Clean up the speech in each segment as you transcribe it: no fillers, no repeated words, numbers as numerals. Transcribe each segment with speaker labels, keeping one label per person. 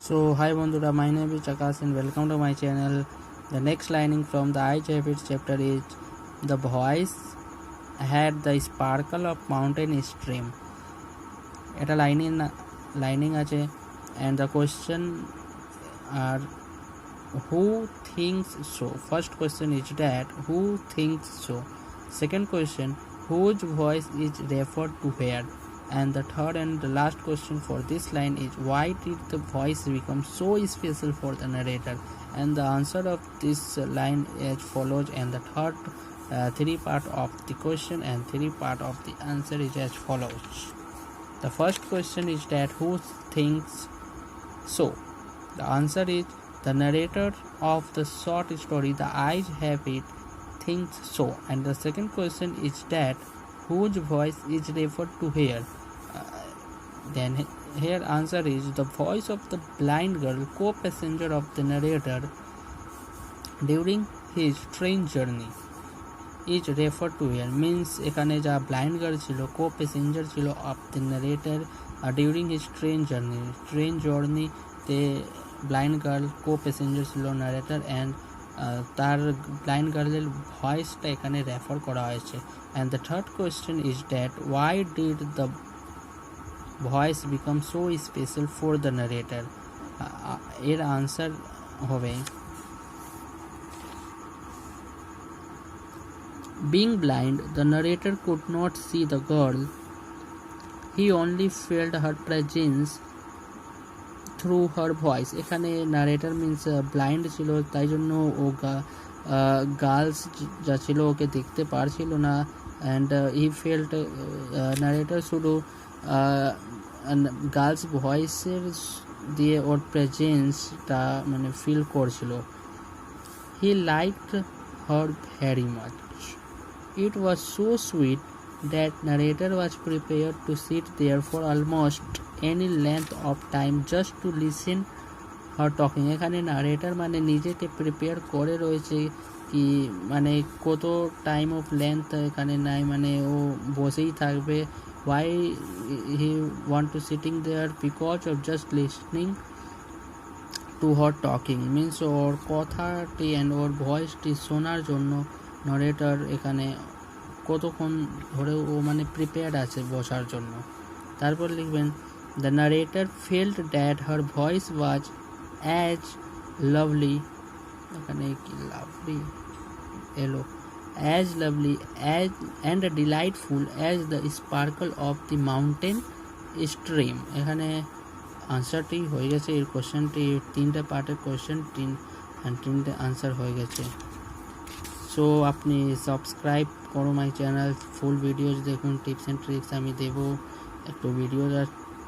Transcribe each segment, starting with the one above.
Speaker 1: So hi Bondura, my name is Akash and welcome to my channel. The next lining from the I Chapter chapter is the voice had the sparkle of mountain stream. এটা lining আছে and the question are who thinks so. First question is that who thinks so. Second question, whose voice is referred to here. And the third and the last question for this line is why did the voice become so special for the narrator. And the answer of this line as follows, and the third three part of the question and three part of the answer is as follows. The first question is that who thinks so. The answer is the narrator of the short story The Eyes Have It thinks so. And the second question is that whose voice is referred to here. Then here answer is the voice of the blind girl, co-passenger of the narrator during his train journey is referred to here. Means এখানে যা blind girl ছিল, co-passenger ছিল of the narrator during his train journey তে blind girl co-passenger ছিল narrator and তার blind girl-এর ভয়েসটা এখানে refer করা হয়েছে. And the third question is that why did the voice become so special for the narrator. এর answer হবে being blind, the narrator could not see the girl. He only felt her presence through her voice. এখানে narrator means blind ছিল, তাই জন্য ও girls যা ছিল ওকে দেখতে পারছিল না. and he felt narrator শুধু গার্লস ভয়েসের দিয়ে ওর প্রেজেন্সটা মানে ফিল করছিল. He liked her very much. It was so sweet that narrator was prepared to sit there for almost any length of time just to listen her talking. এখানে narrator মানে নিজেকে প্রিপেয়ার করে রয়েছে কি মানে কত টাইম অফ লেন্থ এখানে নাই, মানে ও বসেই থাকবে. why he want to sitting there because of just listening to her talking means ওর কথাটি and ওর ভয়েসটি শোনার জন্য নারেটর এখানে কতক্ষণ ধরে ও মানে প্রিপেয়ার্ড আছে বসার জন্য. তারপর লিখবেন the narrator felt that her voice was as lovely এখানে কি লাভলি এলো as lovely as and delightful as the sparkle of the mountain stream. এখানে আনসারটি হয়ে গেছে. এই কোশ্চেনটি তিনটে পার্টের কোশ্চেন তিনটে আনসার হয়ে গেছে. সো আপনি সাবস্ক্রাইব করো মাই চ্যানেল, ফুল ভিডিওস দেখুন, টিপস অ্যান্ড ট্রিক্স আমি দেবো. একটু ভিডিওটা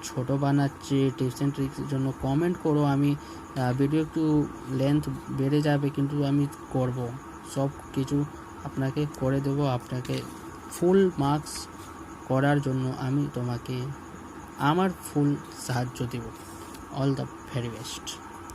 Speaker 1: ছোট বানাচ্ছি, টিপস অ্যান্ড ট্রিক্সের জন্য কমেন্ট করো. আমি ভিডিও একটু লেন্থ বেড়ে যাবে কিন্তু আমি করব, সব কিছু আপনাকে করে দেব. আপনাকে ফুল মার্কস করার জন্য আমি তোমাকে আমার ফুল সাহায্য দেব. All the very best.